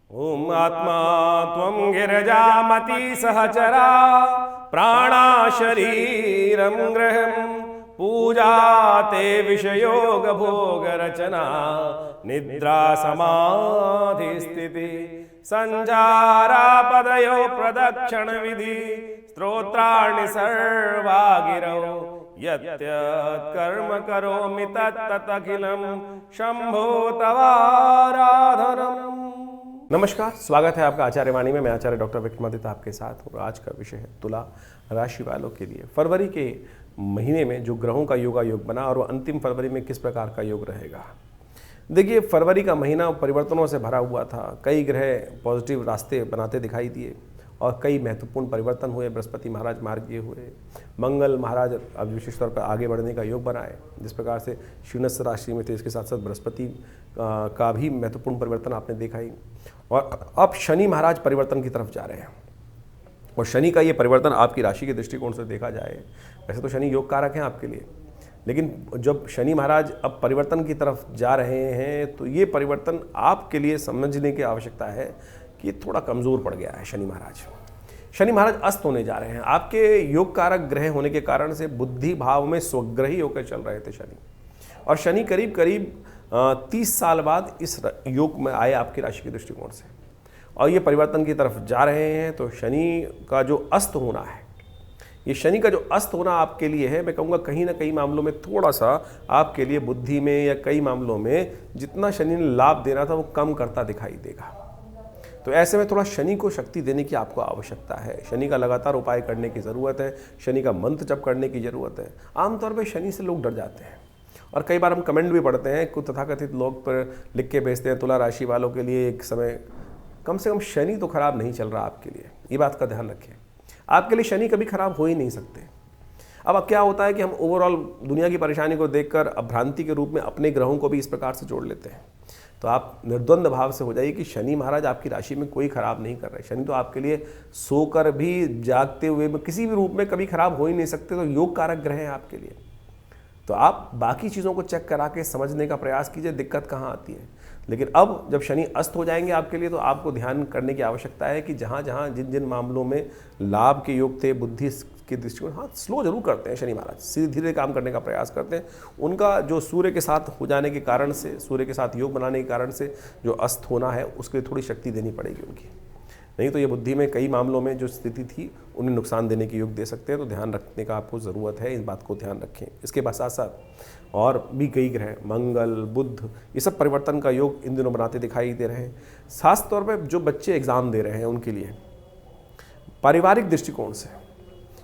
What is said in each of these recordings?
ओम आत्मा त्वं गिरजामति सहचरा प्राणा शरीरं गृहं पूजा ते विषयोग भोग रचना निद्रा समाधि स्थिति संजारा पदयो प्रदक्षिण विधि स्तोत्राणि सर्वा गिरौ यत् कर्म करोमि तत् अखिलं शंभो तवाराधनम्। नमस्कार, स्वागत है आपका आचार्य वाणी में। मैं आचार्य डॉक्टर विक्रमादित्य आपके साथ हूँ। आज का विषय है तुला राशि वालों के लिए फरवरी के महीने में जो ग्रहों का योग बना और वो अंतिम फरवरी में किस प्रकार का योग रहेगा। देखिए, फरवरी का महीना परिवर्तनों से भरा हुआ था। कई ग्रह पॉजिटिव रास्ते बनाते दिखाई दिए और कई महत्वपूर्ण परिवर्तन हुए। बृहस्पति महाराज मार्गीय हुए, मंगल महाराज अब विशेष तौर पर आगे बढ़ने का योग बनाए। जिस प्रकार से शिवनस राशि में थे, इसके साथ साथ बृहस्पति का भी महत्वपूर्ण परिवर्तन आपने देखा ही। और अब शनि महाराज परिवर्तन की तरफ जा रहे हैं और शनि का ये परिवर्तन आपकी राशि के दृष्टिकोण से देखा जाए, वैसे तो शनि योग कारक हैं आपके लिए, लेकिन जब शनि महाराज अब परिवर्तन की तरफ जा रहे हैं तो ये परिवर्तन आपके लिए समझने की आवश्यकता है कि थोड़ा कमज़ोर पड़ गया है। शनि महाराज अस्त होने जा रहे हैं। आपके योग कारक ग्रह होने के कारण से बुद्धि भाव में स्वग्रही होकर चल रहे थे शनि, और शनि करीब करीब 30 साल बाद इस योग में आए आपकी राशि के दृष्टिकोण से, और ये परिवर्तन की तरफ जा रहे हैं। तो शनि का जो अस्त होना है, ये शनि का जो अस्त होना आपके लिए है, मैं कहूँगा कहीं ना कहीं मामलों में थोड़ा सा आपके लिए बुद्धि में या कई मामलों में जितना शनि ने लाभ देना था वो कम करता दिखाई देगा। तो ऐसे में थोड़ा शनि को शक्ति देने की आपको आवश्यकता है। शनि का लगातार उपाय करने की ज़रूरत है, शनि का मंत्र जप करने की ज़रूरत है। आमतौर पर शनि से लोग डर जाते हैं और कई बार हम कमेंट भी पढ़ते हैं, कुछ तथाकथित लोग पर लिख के भेजते हैं तुला राशि वालों के लिए एक समय कम से कम शनि तो खराब नहीं चल रहा आपके लिए। ये बात का ध्यान रखें, आपके लिए शनि कभी खराब हो ही नहीं सकते। अब क्या होता है कि हम ओवरऑल दुनिया की परेशानी को देखकर अभ्रांति के रूप में अपने ग्रहों को भी इस प्रकार से जोड़ लेते हैं। तो आप निर्द्वंद भाव से हो जाइए कि शनि महाराज आपकी राशि में कोई खराब नहीं कर रहे। शनि तो आपके लिए सोकर भी, जागते हुए भी, किसी भी रूप में कभी खराब हो ही नहीं सकते। तो योग कारक ग्रह हैं आपके लिए। तो आप बाकी चीज़ों को चेक करा के समझने का प्रयास कीजिए, दिक्कत कहाँ आती है। लेकिन अब जब शनि अस्त हो जाएंगे आपके लिए, तो आपको ध्यान करने की आवश्यकता है कि जहाँ जहाँ जिन जिन मामलों में लाभ के योग थे, बुद्धि के दृष्टिकोण, हाँ स्लो जरूर करते हैं शनि महाराज, धीरे धीरे काम करने का प्रयास करते हैं। उनका जो सूर्य के साथ हो जाने के कारण से, सूर्य के साथ योग बनाने के कारण से जो अस्त होना है, उसके लिए थोड़ी शक्ति देनी पड़ेगी उनकी। नहीं तो ये बुद्धि में कई मामलों में जो स्थिति थी उन्हें नुकसान देने के योग दे सकते हैं। तो ध्यान रखने का आपको ज़रूरत है, इस बात को ध्यान रखें। इसके बाद साथ साथ और भी कई ग्रह, मंगल, बुध, ये सब परिवर्तन का योग इन दिनों बनाते दिखाई दे रहे हैं। खास तौर पर जो बच्चे एग्ज़ाम दे रहे हैं उनके लिए पारिवारिक दृष्टिकोण से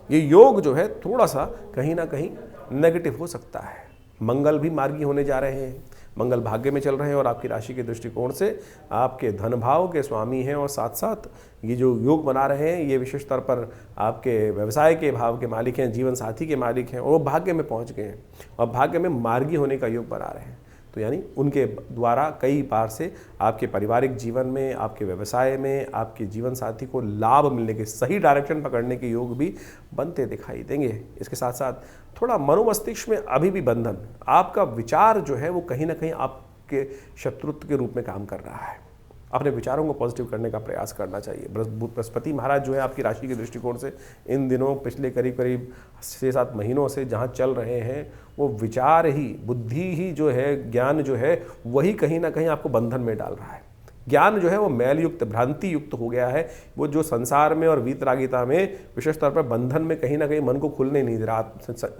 ये योग जो है थोड़ा सा कहीं ना कहीं नेगेटिव हो सकता है। मंगल भी मार्गी होने जा रहे हैं, मंगल भाग्य में चल रहे हैं और आपकी राशि के दृष्टिकोण से आपके धन भाव के स्वामी हैं, और साथ साथ ये जो योग बना रहे हैं ये विशेष तौर पर आपके व्यवसाय के भाव के मालिक हैं, जीवन साथी के मालिक हैं, और वो भाग्य में पहुंच गए हैं और भाग्य में मार्गी होने का योग बना रहे हैं। तो यानी उनके द्वारा कई बार से आपके पारिवारिक जीवन में, आपके व्यवसाय में, आपके जीवन साथी को लाभ मिलने के, सही डायरेक्शन पकड़ने के योग भी बनते दिखाई देंगे। इसके साथ साथ थोड़ा मनोमस्तिष्क में अभी भी बंधन, आपका विचार जो है वो कहीं ना कहीं आपके शत्रुत्व के रूप में काम कर रहा है। अपने विचारों को पॉजिटिव करने का प्रयास करना चाहिए। बृहस्पति महाराज जो है आपकी राशि के दृष्टिकोण से इन दिनों पिछले करीब करीब 6-7 महीनों से जहाँ चल रहे हैं, वो विचार ही, बुद्धि ही जो है, ज्ञान जो है, वही कहीं ना कहीं आपको बंधन में डाल रहा है। ज्ञान जो है वो मैल युक्त, भ्रांति युक्त हो गया है। वो जो संसार में और वीतरागिता में विशेष तौर पर बंधन में कहीं ना कहीं मन को खुलने नहीं दे रहा,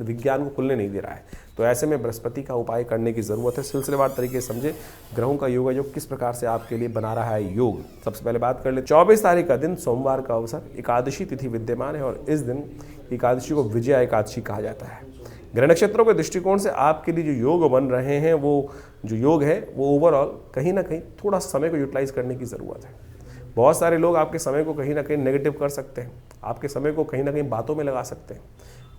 विज्ञान को खुलने नहीं दे रहा है। तो ऐसे में बृहस्पति का उपाय करने की ज़रूरत है। सिलसिलेवार तरीके से समझे ग्रहों का योग किस प्रकार से आपके लिए बना रहा है योग। सबसे पहले बात कर ले 24 तारीख का दिन सोमवार का अवसर, एकादशी तिथि विद्यमान है, और इस दिन एकादशी को विजया एकादशी कहा जाता है। ग्रह नक्षत्रों के दृष्टिकोण से आपके लिए जो योग बन रहे हैं, वो जो योग है वो ओवरऑल कहीं ना कहीं थोड़ा समय को यूटिलाइज करने की ज़रूरत है। बहुत सारे लोग आपके समय को कहीं ना कहीं नेगेटिव कर सकते हैं, आपके समय को कहीं ना कहीं बातों में लगा सकते हैं।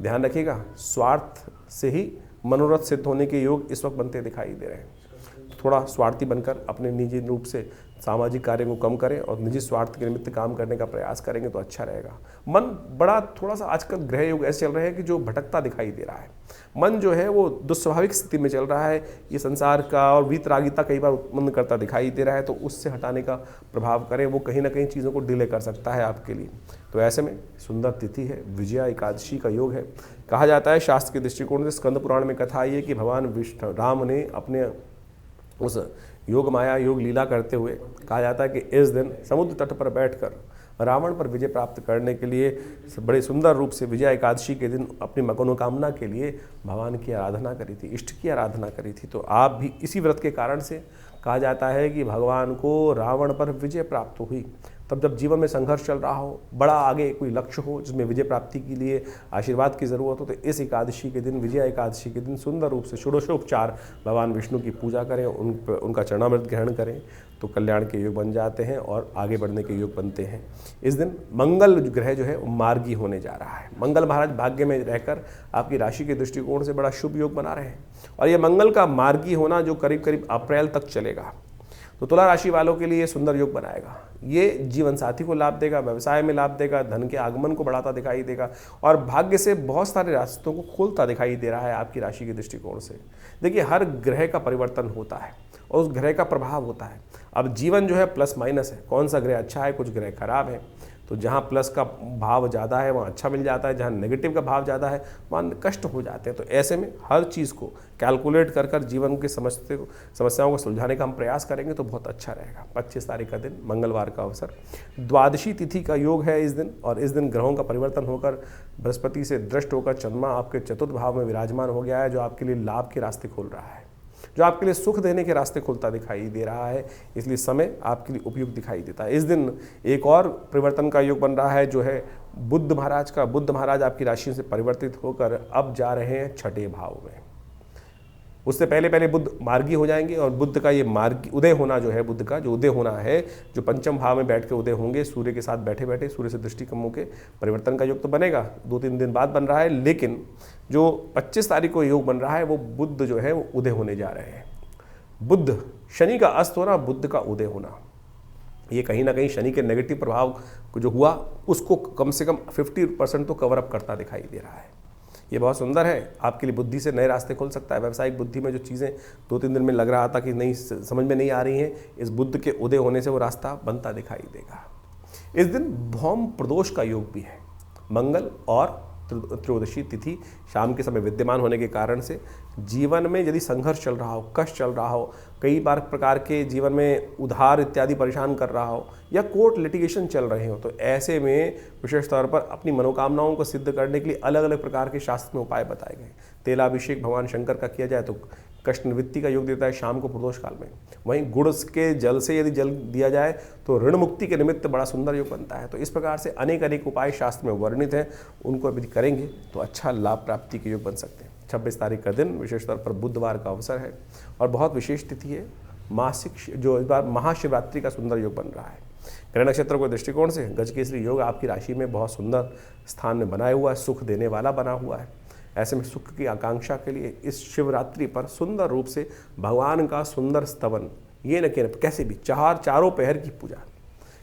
ध्यान रखिएगा, स्वार्थ से ही मनोरथ सिद्ध होने के योग इस वक्त बनते दिखाई दे रहे हैं। थोड़ा स्वार्थी बनकर अपने निजी रूप से सामाजिक कार्य को कम करें और निजी स्वार्थ के निमित्त काम करने का प्रयास करेंगे तो अच्छा रहेगा। मन बड़ा थोड़ा सा आजकल ग्रह योग ऐसे चल रहे हैं कि जो भटकता दिखाई दे रहा है। मन जो है वो दुस्वाभाविक स्थिति में चल रहा है, ये संसार का और वीतरागिता कई बार उत्पन्न करता दिखाई दे रहा है, तो उससे हटाने का प्रभाव करें, वो कहीं ना कहीं चीज़ों को डिले कर सकता है आपके लिए। तो ऐसे में सुंदर तिथि है, विजया एकादशी का योग है। कहा जाता है शास्त्र के दृष्टिकोण से, स्कंद पुराण में कथा आई है कि भगवान विष्णु राम ने अपने उस योग माया योग लीला करते हुए, कहा जाता है कि इस दिन समुद्र तट पर बैठकर रावण पर विजय प्राप्त करने के लिए बड़े सुंदर रूप से विजय एकादशी के दिन अपनी मनोकामना के लिए भगवान की आराधना करी थी, इष्ट की आराधना करी थी। तो आप भी इसी व्रत के कारण से कहा जाता है कि भगवान को रावण पर विजय प्राप्त हुई। तब जब जीवन में संघर्ष चल रहा हो, बड़ा आगे कोई लक्ष्य हो जिसमें विजय प्राप्ति के लिए आशीर्वाद की जरूरत हो, तो इस एकादशी के दिन, विजय एकादशी के दिन सुंदर रूप से षोडशोपचार भगवान विष्णु की पूजा करें, उनका चरणामृत ग्रहण करें, तो कल्याण के योग बन जाते हैं और आगे बढ़ने के योग बनते हैं। इस दिन मंगल ग्रह जो है वो मार्गी होने जा रहा है। मंगल महाराज भाग्य में रहकर आपकी राशि के दृष्टिकोण से बड़ा शुभ योग बना रहे हैं, और ये मंगल का मार्गी होना जो करीब करीब अप्रैल तक चलेगा, तो तुला राशि वालों के लिए सुंदर योग बनाएगा। ये जीवन साथी को लाभ देगा, व्यवसाय में लाभ देगा, धन के आगमन को बढ़ाता दिखाई देगा, और भाग्य से बहुत सारे रास्तों को खोलता दिखाई दे रहा है आपकी राशि के दृष्टिकोण से। देखिए, हर ग्रह का परिवर्तन होता है और उस ग्रह का प्रभाव होता है। अब जीवन जो है प्लस माइनस है, कौन सा ग्रह अच्छा है, कुछ ग्रह खराब है। तो जहाँ प्लस का भाव ज़्यादा है वहाँ अच्छा मिल जाता है, जहाँ नेगेटिव का भाव ज़्यादा है वहाँ कष्ट हो जाते हैं। तो ऐसे में हर चीज़ को कैलकुलेट कर कर जीवन के समस्याओं को सुलझाने का हम प्रयास करेंगे तो बहुत अच्छा रहेगा। 25 तारीख का दिन, मंगलवार का अवसर, द्वादशी तिथि का योग है इस दिन, और इस दिन ग्रहों का परिवर्तन होकर बृहस्पति से दृष्ट होकर चंद्रमा आपके चतुर्थ भाव में विराजमान हो गया है, जो आपके लिए लाभ के रास्ते खोल रहा है, जो आपके लिए सुख देने के रास्ते खुलता दिखाई दे रहा है। इसलिए समय आपके लिए उपयुक्त दिखाई देता है। इस दिन एक और परिवर्तन का योग बन रहा है जो है बुध महाराज का। बुध महाराज आपकी राशि से परिवर्तित होकर अब जा रहे हैं छठे भाव में। उससे पहले पहले बुध मार्गी हो जाएंगे, और बुध का ये मार्गी उदय होना जो है, बुध का जो उदय होना है, जो पंचम भाव में बैठ के उदय होंगे, सूर्य के साथ बैठे बैठे, सूर्य से दृष्टि कम होकर परिवर्तन का योग तो बनेगा, 2-3 दिन बाद बन रहा है। लेकिन जो 25 तारीख को योग बन रहा है वो बुध जो है वो उदय होने जा रहे हैं। बुध, शनि का अस्त होना, बुध का उदय होना, ये कहीं ना कहीं शनि के नेगेटिव प्रभाव जो हुआ उसको कम से कम 50% तो कवर अप करता दिखाई दे रहा है। ये बहुत सुंदर है, आपके लिए बुद्धि से नए रास्ते खोल सकता है। व्यावसायिक बुद्धि में जो चीज़ें 2-3 दिन में लग रहा था कि नहीं समझ में नहीं आ रही हैं, इस बुध के उदय होने से वो रास्ता बनता दिखाई देगा। इस दिन भौम प्रदोष का योग भी है। मंगल और त्रयोदशी तिथि शाम के समय विद्यमान होने के कारण से जीवन में यदि संघर्ष चल रहा हो, कष्ट चल रहा हो, कई बार प्रकार के जीवन में उधार इत्यादि परेशान कर रहा हो, या कोर्ट लिटिगेशन चल रहे हो, तो ऐसे में विशेष तौर पर अपनी मनोकामनाओं को सिद्ध करने के लिए अलग अलग प्रकार के शास्त्र में उपाय बताए गए। तेलाभिषेक भगवान शंकर का किया जाए तो कष्ट निवृत्ति का योग देता है शाम को प्रदोष काल में। वहीं गुड़ के जल से यदि जल दिया जाए तो ऋण मुक्ति के निमित्त बड़ा सुंदर योग बनता है। तो इस प्रकार से अनेक अनेक उपाय शास्त्र में वर्णित हैं, उनको यदि करेंगे तो अच्छा लाभ प्राप्ति के योग बन सकते हैं। 26 तारीख का दिन विशेष तौर पर बुधवार का अवसर है और बहुत विशेष तिथि है। मासिक जो इस बार महाशिवरात्रि का सुंदर योग बन रहा है। ग्रह नक्षत्र के दृष्टिकोण से गजकेसरी योग आपकी राशि में बहुत सुंदर स्थान में बनाया हुआ है, सुख देने वाला बना हुआ है। ऐसे में सुख की आकांक्षा के लिए इस शिवरात्रि पर सुंदर रूप से भगवान का सुंदर स्तवन, ये न कि कैसे भी चारों पहर की पूजा।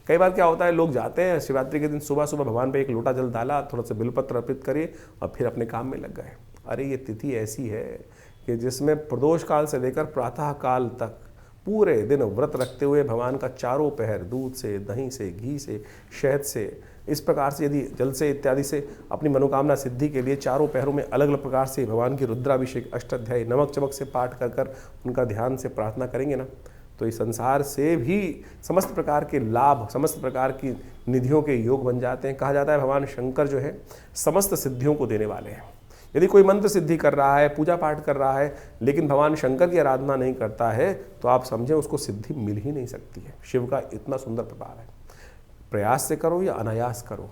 कई बार क्या होता है, लोग जाते हैं शिवरात्रि के दिन सुबह सुबह भगवान पे एक लोटा जल डाला, थोड़ा सा बिलपत्र अर्पित करिए और फिर अपने काम में लग गए। अरे ये तिथि ऐसी है कि जिसमें प्रदोष काल से लेकर प्रातः काल तक पूरे दिन व्रत रखते हुए भगवान का चारों पहर दूध से, दही से, घी से, शहद से, इस प्रकार से यदि जल से इत्यादि से अपनी मनोकामना सिद्धि के लिए चारों पहरों में अलग अलग प्रकार से भगवान की रुद्राभिषेक, अष्टाध्यायी, नमक चमक से पाठ कर कर उनका ध्यान से प्रार्थना करेंगे ना, तो इस संसार से भी समस्त प्रकार के लाभ, समस्त प्रकार की निधियों के योग बन जाते हैं। कहा जाता है भगवान शंकर जो है समस्त सिद्धियों को देने वाले हैं। यदि कोई मंत्र सिद्धि कर रहा है, पूजा पाठ कर रहा है, लेकिन भगवान शंकर की आराधना नहीं करता है, तो आप समझें उसको सिद्धि मिल ही नहीं सकती है। शिव का इतना सुंदर प्रभाव है। प्रयास से करो या अनायास करो,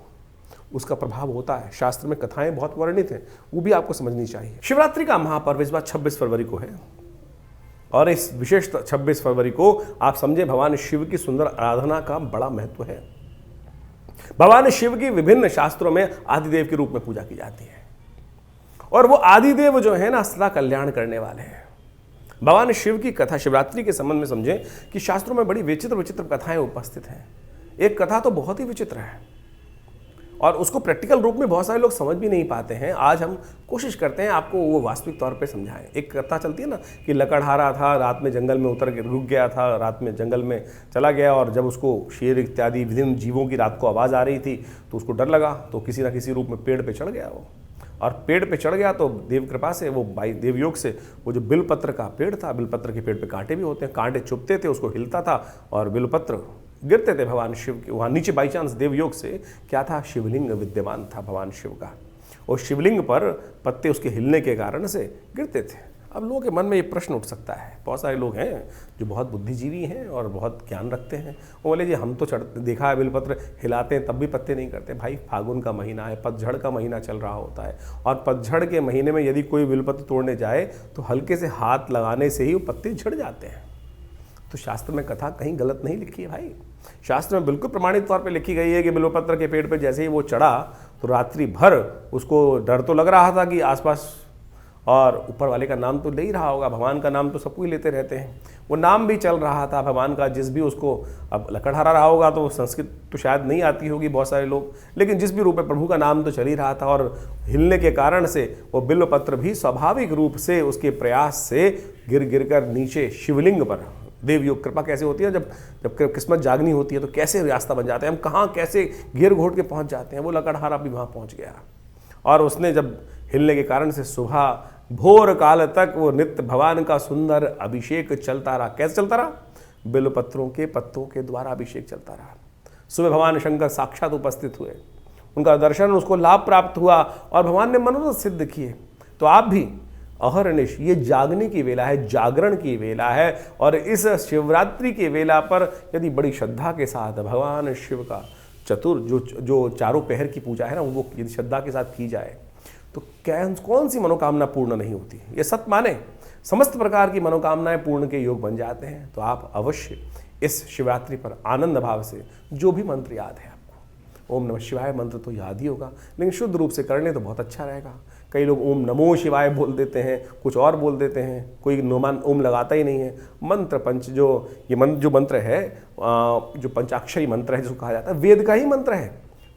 उसका प्रभाव होता है। शास्त्र में कथाएं बहुत वर्णित हैं, वो भी आपको समझनी चाहिए। शिवरात्रि का महापर्व इस बार 26 फरवरी को है, और इस विशेष 26 फरवरी को आप समझे भगवान शिव की सुंदर आराधना का बड़ा महत्व है। भगवान शिव की विभिन्न शास्त्रों में आदिदेव के रूप में पूजा की जाती है, और वो आदिदेव जो है ना सदा कल्याण करने वाले हैं। भगवान शिव की कथा शिवरात्रि के संबंध में समझें कि शास्त्रों में बड़ी विचित्र विचित्र कथाएं उपस्थित हैं। एक कथा तो बहुत ही विचित्र है और उसको प्रैक्टिकल रूप में बहुत सारे लोग समझ भी नहीं पाते हैं। आज हम कोशिश करते हैं आपको वो वास्तविक तौर पे समझाएं। एक कथा चलती है ना कि लकड़हारा था, रात में जंगल में उतर के रुक गया था, रात में जंगल में चला गया और जब उसको शेर इत्यादि विभिन्न जीवों की रात को आवाज़ आ रही थी तो उसको डर लगा, तो किसी ना किसी रूप में पेड़ पर चढ़ गया वो, और पेड़ पे चढ़ गया तो देव कृपा से वो देवयोग से वो जो बिलपत्र का पेड़ था, बिलपत्र के पेड़ पे कांटे भी होते हैं, कांटे चुभते थे, उसको हिलता था और बिलपत्र गिरते थे भगवान शिव के वहाँ नीचे। बाई चांस देवयोग से क्या था, शिवलिंग विद्यमान था भगवान शिव का, और शिवलिंग पर पत्ते उसके हिलने के कारण से गिरते थे। अब लोगों के मन में ये प्रश्न उठ सकता है, बहुत सारे लोग हैं जो बहुत बुद्धिजीवी हैं और बहुत ज्ञान रखते हैं, वो बोले जी हम तो देखा है बिलपत्र हिलाते हैं तब भी पत्ते नहीं करते। भाई फागुन का महीना है, पतझड़ का महीना चल रहा होता है, और पतझड़ के महीने में यदि कोई बिलपत्र तोड़ने जाए तो हल्के से हाथ लगाने से ही वो पत्ते झड़ जाते हैं। तो शास्त्र में कथा कहीं गलत नहीं लिखी है भाई, शास्त्र में बिल्कुल प्रमाणित तौर पे लिखी गई है कि बिल्वपत्र के पेड़ पे जैसे ही वो चढ़ा तो रात्रि भर उसको डर तो लग रहा था कि आसपास, और ऊपर वाले का नाम तो ले ही रहा होगा, भगवान का नाम तो सबको ही लेते रहते हैं, वो नाम भी चल रहा था भगवान का। जिस भी उसको, अब लकड़हारा रहा होगा तो संस्कृत तो शायद नहीं आती होगी बहुत सारे लोग, लेकिन जिस भी रूप में प्रभु का नाम तो चल ही रहा था, और हिलने के कारण से वो बिल्वपत्र भी स्वाभाविक रूप से उसके प्रयास से गिर गिर कर नीचे शिवलिंग पर, देवयोग कृपा कैसे होती है, जब किस्मत जागनी होती है तो कैसे रास्ता बन जाते हैं, हम कहाँ कैसे घेर घोट के पहुँच जाते हैं। वो लकड़हारा भी वहाँ पहुँच गया और उसने जब हिलने के कारण से सुबह भोर काल तक वो नित्य भगवान का सुंदर अभिषेक चलता रहा। कैसे चलता रहा, बिल्वपत्रों के पत्तों के द्वारा अभिषेक चलता रहा। सुबह भगवान शंकर साक्षात उपस्थित हुए, उनका दर्शन, उसको लाभ प्राप्त हुआ और भगवान ने मनोरथ सिद्ध किए। तो आप भी अहरनिश, ये जागने की वेला है, जागरण की वेला है, और इस शिवरात्रि की वेला पर यदि बड़ी श्रद्धा के साथ भगवान शिव का जो चारों पहर की पूजा है ना, वो यदि श्रद्धा के साथ की जाए तो कौन सी मनोकामना पूर्ण नहीं होती। ये सत्य माने, समस्त प्रकार की मनोकामनाएं पूर्ण के योग बन जाते हैं। तो आप अवश्य इस शिवरात्रि पर आनंद भाव से जो भी मंत्र याद है आपको, ओम नमः शिवाय मंत्र तो याद ही होगा, लेकिन शुद्ध रूप से कर लें तो बहुत अच्छा रहेगा। कई लोग ओम नमो शिवाय बोल देते हैं, कुछ और बोल देते हैं, कोई ओम लगाता ही नहीं है। मंत्र जो मंत्र है, जो पंचाक्षरी मंत्र है जिसको कहा जाता है, वेद का ही मंत्र है,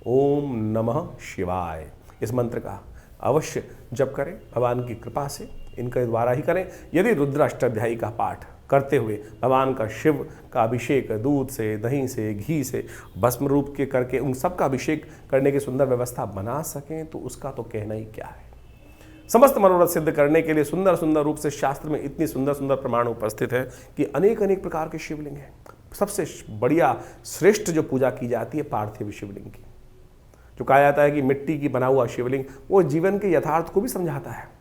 ओम नमः शिवाय। इस मंत्र का अवश्य जप करें, भगवान की कृपा से इनके द्वारा ही करें। यदि रुद्राष्टाध्यायी का पाठ करते हुए भगवान का शिव का अभिषेक दूध से, दही से, घी से, भस्म रूप के करके उन सब का अभिषेक करने की सुंदर व्यवस्था बना सकें तो उसका तो कहना ही क्या है। समस्त मनोरथ सिद्ध करने के लिए सुंदर सुंदर रूप से शास्त्र में इतनी सुंदर सुंदर प्रमाण उपस्थित है कि अनेक अनेक प्रकार के शिवलिंग हैं। सबसे बढ़िया श्रेष्ठ जो पूजा की जाती है पार्थिव शिवलिंग की, जो कहा जाता है कि मिट्टी की बना हुआ शिवलिंग वो जीवन के यथार्थ को भी समझाता है।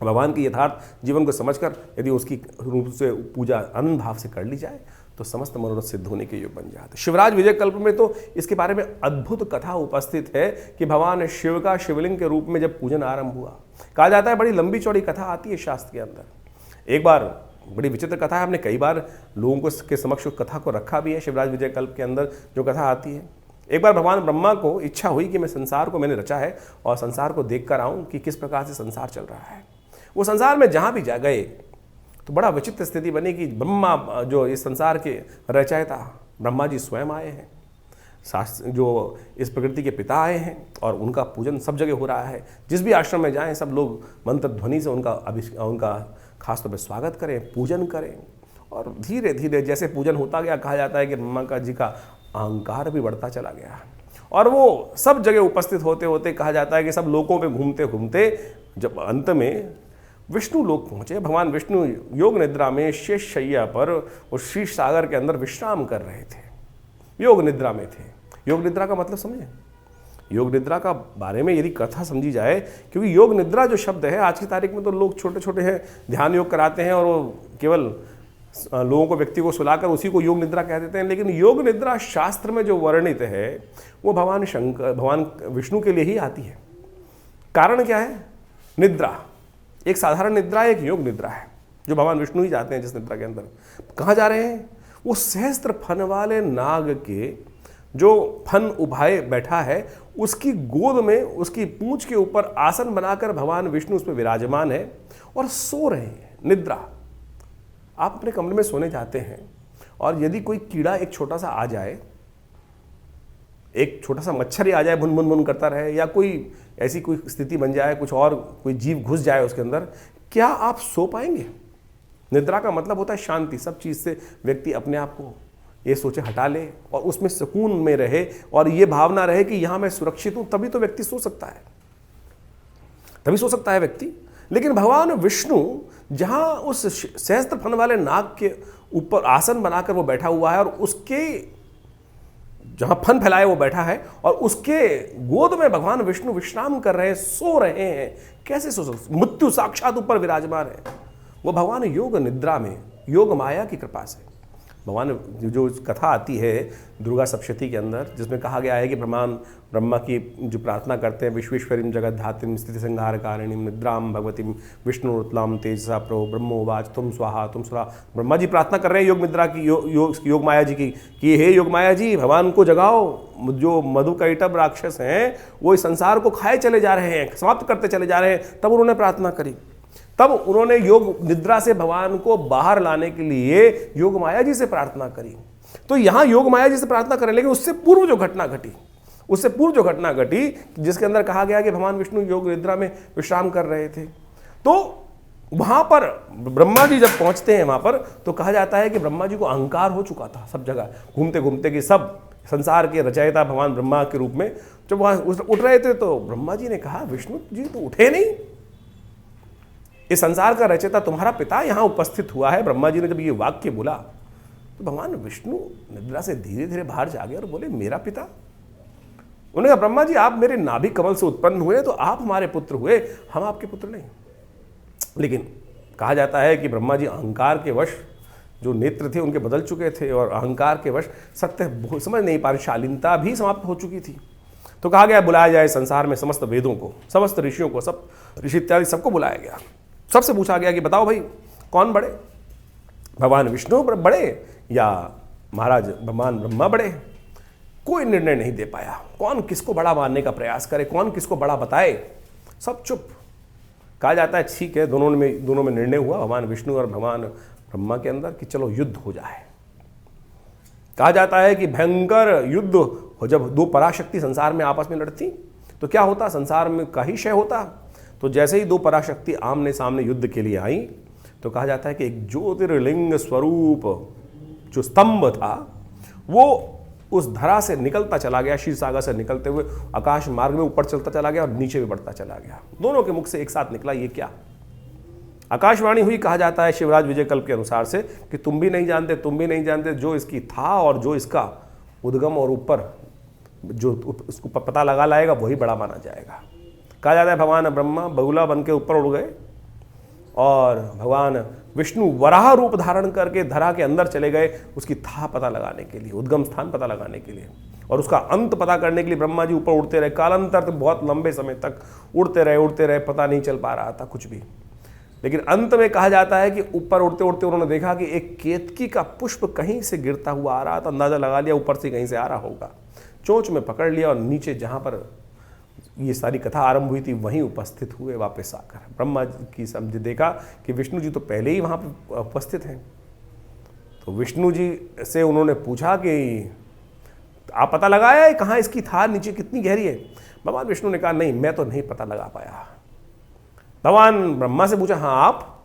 भगवान की यथार्थ जीवन को समझकर यदि उसकी रूप से पूजा आनंद भाव से कर ली जाए तो समस्त मनोरथ सिद्ध होने के योग बन जाते हैं। शिवराज विजय कल्प में तो इसके बारे में अद्भुत कथा उपस्थित है कि भगवान शिव का शिवलिंग के रूप में जब पूजन आरंभ हुआ, कहा जाता है बड़ी लंबी चौड़ी कथा आती है शास्त्र के अंदर। एक बार बड़ी विचित्र कथा है, हमने कई बार लोगों को के समक्ष कथा को रखा भी है। शिवराज विजय कल्प के अंदर जो कथा आती है, एक बार भगवान ब्रह्मा को इच्छा हुई कि मैं संसार को मैंने रचा है और संसार को देख कर आऊँ कि किस प्रकार से संसार चल रहा है। वो संसार में जहाँ भी जा गए तो बड़ा विचित्र स्थिति बनी कि ब्रह्मा जो इस संसार के रचयिता ब्रह्मा जी स्वयं आए हैं, शास्त्र जो इस प्रकृति के पिता आए हैं और उनका पूजन सब जगह हो रहा है। जिस भी आश्रम में जाएं सब लोग मंत्र ध्वनि से उनका खासतौर पर स्वागत करें, पूजन करें। और धीरे धीरे जैसे पूजन होता गया, कहा जाता है कि ब्रह्मा जी का अहंकार भी बढ़ता चला गया और वो सब जगह उपस्थित होते होते कहा जाता है कि सब लोकों पे घूमते घूमते जब अंत में विष्णु लोक पहुँचे, भगवान विष्णु योग निद्रा में शेष शैया पर उस शीश सागर के अंदर विश्राम कर रहे थे, योग निद्रा में थे। योग निद्रा का मतलब समझें, योग निद्रा का बारे में यदि कथा समझी जाए, क्योंकि योग निद्रा जो शब्द है आज की तारीख में तो लोग छोटे छोटे हैं ध्यान योग कराते हैं और वो केवल लोगों को, व्यक्ति को सुलाकर उसी को योग निद्रा कह देते हैं। लेकिन योग निद्रा शास्त्र में जो वर्णित है वो भगवान विष्णु के लिए ही आती है। कारण क्या है? निद्रा, एक साधारण निद्रा, एक योग निद्रा है जो भगवान विष्णु ही जाते हैं जिस निद्रा के अंदर। कहाँ जा रहे हैं? वो सहस्त्र फन वाले नाग के जो फन उभाए बैठा है उसकी गोद में, उसकी पूंछ के ऊपर आसन बनाकर भगवान विष्णु उस पर विराजमान है और सो रहे हैं। निद्रा, आप अपने कमरे में सोने जाते हैं और यदि कोई कीड़ा एक छोटा सा आ जाए, एक छोटा सा मच्छर ही आ जाए, भुन भुन भुन करता रहे, या कोई ऐसी कोई स्थिति बन जाए, कुछ और कोई जीव घुस जाए उसके अंदर, क्या आप सो पाएंगे? निद्रा का मतलब होता है शांति। सब चीज़ से व्यक्ति अपने आप को ये सोचे हटा ले और उसमें सुकून में रहे और ये भावना रहे कि यहाँ मैं सुरक्षित हूँ, तभी तो व्यक्ति सो सकता है, तभी सो सकता है व्यक्ति। लेकिन भगवान विष्णु जहाँ उस सहस्त्र फन वाले नाग के ऊपर आसन बनाकर वो बैठा हुआ है और उसके जहां फन फैलाए वो बैठा है और उसके गोद में भगवान विष्णु विश्राम कर रहे हैं, सो रहे हैं, कैसे सो सकते? मृत्यु साक्षात ऊपर विराजमान है। वो भगवान योग निद्रा में, योग माया की कृपा से भगवान, जो कथा आती है दुर्गा सप्तशती के अंदर, जिसमें कहा गया है कि ब्रह्मा की जो प्रार्थना करते हैं, विश्वेश्वरीं जगत धात्रीं स्थिति संहार कारिणीं निद्रां भगवतीं विष्णुरुत्लां तेजसा प्रो ब्रह्मोवाच तुम स्वाहा तुम स्वाहा। ब्रह्मा जी प्रार्थना कर रहे हैं योग निद्रा की, योग माया जी की, कि हे योग माया जी, भगवान को जगाओ। जो मधुकैटभ राक्षस हैं वो इस संसार को खाए चले जा रहे हैं, समाप्त करते चले जा रहे हैं। तब उन्होंने प्रार्थना करी, तब उन्होंने योग निद्रा से भगवान को बाहर लाने के लिए योग माया जी से प्रार्थना करी। तो यहां योग माया जी से प्रार्थना करें, लेकिन उससे पूर्व जो घटना घटी, जिसके अंदर कहा गया कि भगवान विष्णु योग निद्रा में विश्राम कर रहे थे, तो वहां पर ब्रह्मा जी जब पहुंचते हैं वहां पर, तो कहा जाता है कि ब्रह्मा जी को अहंकार हो चुका था सब जगह घूमते घूमते, कि सब संसार के रचयिता भगवान ब्रह्मा के रूप में जब वहां उठ रहे थे, तो ब्रह्मा जी ने कहा, विष्णु जी तो उठे नहीं, इस संसार का रचयिता तुम्हारा पिता यहां उपस्थित हुआ है। ब्रह्मा जी ने जब ये वाक्य बोला तो भगवान विष्णु निद्रा से धीरे धीरे बाहर जागे और बोले, मेरा पिता? उन्होंने कहा, ब्रह्मा जी आप मेरे नाभि कमल से उत्पन्न हुए तो आप हमारे पुत्र हुए, हम आपके पुत्र नहीं। लेकिन कहा जाता है कि ब्रह्मा जी अहंकार के वश, जो नेत्र थे उनके बदल चुके थे और अहंकार के वश सत्य समझ नहीं पा रहे, शालीनता भी समाप्त हो चुकी थी। तो कहा गया बुलाया जाए संसार में समस्त वेदों को, समस्त ऋषियों को, सब ऋषि इत्यादि सबको बुलाया गया। सबसे पूछा गया कि बताओ भाई कौन बड़े, भगवान विष्णु बड़े या महाराज भगवान ब्रह्मा बड़े? कोई निर्णय नहीं दे पाया, कौन किसको बड़ा मानने का प्रयास करे, कौन किसको बड़ा बताए, सब चुप। कहा जाता है ठीक है, दोनों में निर्णय हुआ भगवान विष्णु और भगवान ब्रह्मा के अंदर कि चलो युद्ध हो जाए। कहा जाता है कि भयंकर युद्ध हो, जब दो पराशक्ति संसार में आपस में लड़ती तो क्या होता, संसार में का ही क्षय होता। तो जैसे ही दो पराशक्ति आमने सामने युद्ध के लिए आई, तो कहा जाता है कि एक ज्योतिर्लिंग स्वरूप जो स्तंभ था वो उस धरा से निकलता चला गया, क्षीरसागर से निकलते हुए आकाश मार्ग में ऊपर चलता चला गया और नीचे भी बढ़ता चला गया। दोनों के मुख से एक साथ निकला, ये क्या? आकाशवाणी हुई, कहा जाता है शिवराज विजय कल्प के अनुसार से, कि तुम भी नहीं जानते, जो इसकी था और जो इसका उद्गम और ऊपर जो उसको पता लगा लाएगा वही बड़ा माना जाएगा। कहा जाता है भगवान ब्रह्मा बगुला बन के ऊपर उड़ गए और भगवान विष्णु वराह रूप धारण करके धरा के अंदर चले गए, उसकी था पता लगाने के लिए, उद्गम स्थान पता लगाने के लिए, और उसका अंत पता करने के लिए ब्रह्मा जी ऊपर उड़ते रहे। कालांतर तक बहुत लंबे समय तक उड़ते रहे, पता नहीं चल पा रहा था कुछ भी। लेकिन अंत में कहा जाता है कि ऊपर उड़ते उड़ते उन्होंने देखा कि एक केतकी का पुष्प कहीं से गिरता हुआ आ रहा था। अंदाजा लगा लिया ऊपर से कहीं से आ रहा होगा, चोंच में पकड़ लिया और नीचे जहाँ पर ये सारी कथा आरंभ हुई थी वहीं उपस्थित हुए वापस आकर। ब्रह्मा जी की समझे देखा कि विष्णु जी तो पहले ही वहाँ पर उपस्थित हैं। तो विष्णु जी से उन्होंने पूछा कि आप पता लगाया है कहाँ इसकी था, नीचे कितनी गहरी है? भगवान विष्णु ने कहा नहीं, मैं तो नहीं पता लगा पाया। भगवान ब्रह्मा से पूछा, हाँ आप?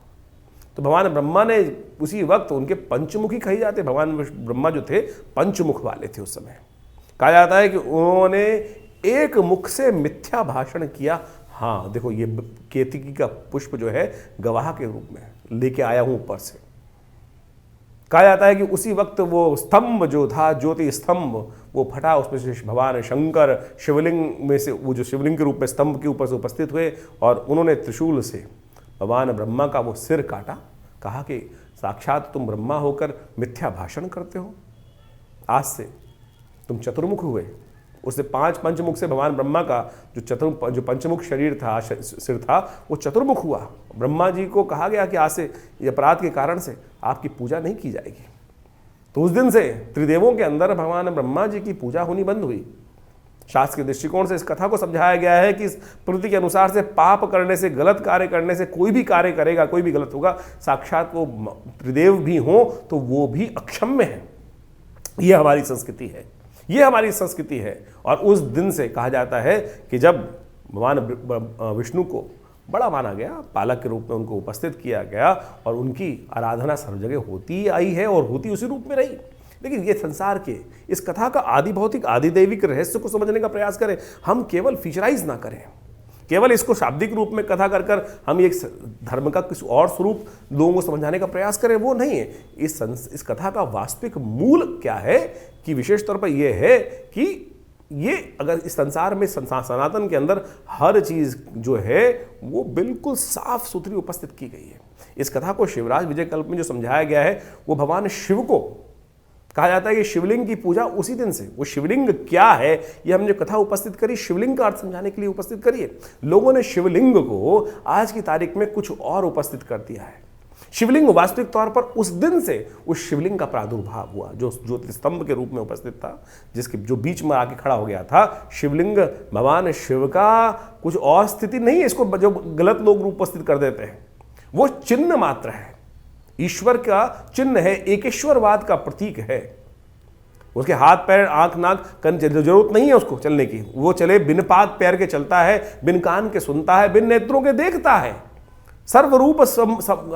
तो भगवान ब्रह्मा ने उसी वक्त, उनके पंचमुखी कही जाते, भगवान ब्रह्मा जो थे पंचमुख वाले थे उस समय। कहा जाता है कि उन्होंने एक मुख से मिथ्या भाषण किया। हाँ देखो, ये केतकी का पुष्प जो है गवाह के रूप में लेके आया हूं ऊपर से। कहा जाता है कि उसी वक्त वो स्तंभ जो था, ज्योति स्तंभ, वो फटा, उसमें से भगवान शंकर शिवलिंग में से, वो जो शिवलिंग के रूप में स्तंभ के ऊपर से उपस्थित हुए और उन्होंने त्रिशूल से भगवान ब्रह्मा का वो सिर काटा। कहा कि साक्षात तुम ब्रह्मा होकर मिथ्या भाषण करते हो, आज से तुम चतुर्मुख हुए। उससे 5 पंचमुख से भगवान ब्रह्मा का जो पंचमुख शरीर था, सिर था, वो चतुर्मुख हुआ। ब्रह्मा जी को कहा गया कि आज से ये अपराध के कारण से आपकी पूजा नहीं की जाएगी। तो उस दिन से त्रिदेवों के अंदर भगवान ब्रह्मा जी की पूजा होनी बंद हुई। शास्त्र के दृष्टिकोण से इस कथा को समझाया गया है कि इस प्रकृति के अनुसार से पाप करने से, गलत कार्य करने से, कोई भी कार्य करेगा, कोई भी गलत होगा, साक्षात वो त्रिदेव भी हो तो वो भी अक्षम्य है। ये हमारी संस्कृति है, ये हमारी संस्कृति है। और उस दिन से कहा जाता है कि जब भगवान विष्णु को बड़ा माना गया, पालक के रूप में उनको उपस्थित किया गया और उनकी आराधना सर्व जगह होती आई है और होती उसी रूप में रही। लेकिन ये संसार के इस कथा का आदि भौतिक आदि दैविक रहस्य को समझने का प्रयास करें, हम केवल फीचराइज ना करें, केवल इसको शाब्दिक रूप में कथा कर हम एक धर्म का किसी और स्वरूप लोगों को समझाने का प्रयास करें, वो नहीं है। इस कथा का वास्तविक मूल क्या है कि विशेष तौर पर यह है कि ये अगर इस संसार में सनातन के अंदर हर चीज जो है वो बिल्कुल साफ सुथरी उपस्थित की गई है। इस कथा को शिवराज विजय कल्प में जो समझाया गया है वो भगवान शिव को कहा जाता है कि शिवलिंग की पूजा उसी दिन से। वो शिवलिंग क्या है ये हमने कथा उपस्थित करी, शिवलिंग का अर्थ समझाने के लिए उपस्थित करी है। लोगों ने शिवलिंग को आज की तारीख में कुछ और उपस्थित कर दिया है। शिवलिंग वास्तविक तौर पर उस दिन से उस शिवलिंग का प्रादुर्भाव हुआ जो ज्योतिस्तंभ के रूप में उपस्थित था, जिसके जो बीच में आके खड़ा हो गया था। शिवलिंग भगवान शिव का कुछ और स्थिति नहीं है, इसको जो गलत लोग उपस्थित कर देते हैं, वो चिन्ह मात्र है, ईश्वर का चिन्ह है, एकेश्वरवाद का प्रतीक है। उसके हाथ पैर आंख नाक कान जरूरत नहीं है उसको चलने की, वो चले बिन पाद पैर के चलता है, बिन कान के सुनता है, बिन नेत्रों के देखता है, सर्वरूप